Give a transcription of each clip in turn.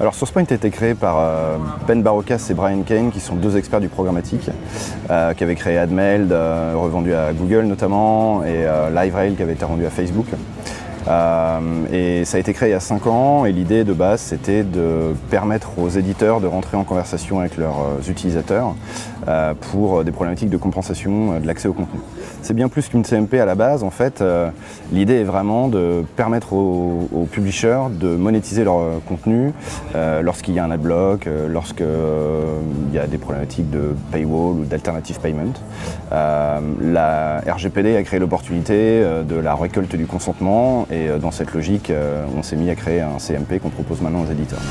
Alors SourcePoint a été créé par Ben Barocas et Brian Kane, qui sont deux experts du programmatique, qui avaient créé AdMailed, revendu à Google notamment, et LiveRail qui avait été rendu à Facebook. Et ça a été créé il y a 5 ans, et l'idée de base c'était de permettre aux éditeurs de rentrer en conversation avec leurs utilisateurs pour des problématiques de compensation de l'accès au contenu. C'est bien plus qu'une CMP à la base, en fait. L'idée est vraiment de permettre aux publishers de monétiser leur contenu lorsqu'il y a un adblock, lorsqu'il y a des problématiques de paywall ou d'alternative payment. La RGPD a créé l'opportunité de la récolte du consentement, et dans cette logique, on s'est mis à créer un CMP qu'on propose maintenant aux éditeurs.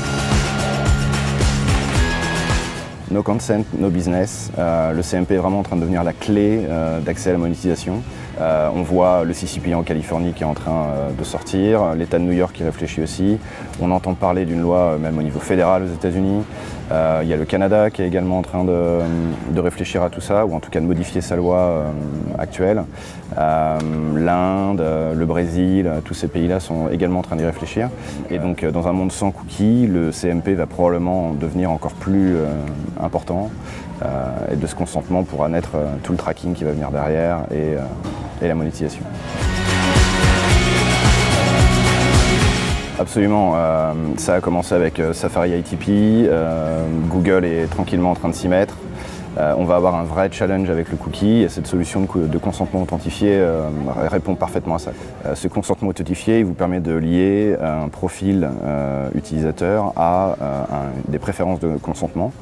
No consent, no business. Le CMP est vraiment en train de devenir la clé d'accès à la monétisation. On voit le CCPA en Californie qui est en train de sortir, l'État de New York qui réfléchit aussi. On entend parler d'une loi même au niveau fédéral aux États-Unis. Il y a le Canada qui est également en train de réfléchir à tout ça, ou en tout cas de modifier sa loi actuelle. L'Inde, le Brésil, tous ces pays-là sont également en train d'y réfléchir. Et donc dans un monde sans cookies, le CMP va probablement devenir encore plus important. Et de ce consentement pourra naître tout le tracking qui va venir derrière et la monétisation. Absolument, ça a commencé avec Safari ITP, Google est tranquillement en train de s'y mettre. On va avoir un vrai challenge avec le cookie, et cette solution de consentement authentifié répond parfaitement à ça. Ce consentement authentifié il vous permet de lier un profil utilisateur à des préférences de consentement,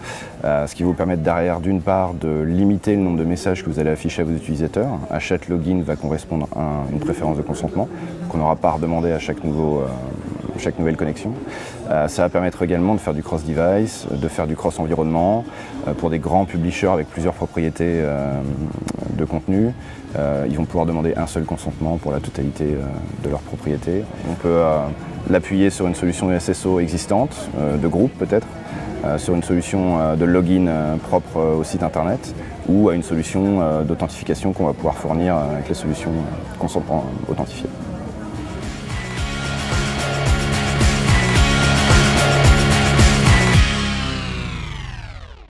ce qui vous permet derrière d'une part de limiter le nombre de messages que vous allez afficher à vos utilisateurs. À chaque login va correspondre à une préférence de consentement qu'on n'aura pas à redemander à chaque nouvelle connexion. Ça va permettre également de faire du cross-device, de faire du cross-environnement pour des grands publishers avec plusieurs propriétés de contenu. Ils vont pouvoir demander un seul consentement pour la totalité de leurs propriétés. On peut l'appuyer sur une solution SSO existante, de groupe peut-être, sur une solution de login propre au site internet, ou à une solution d'authentification qu'on va pouvoir fournir avec les solutions consentement authentifiées.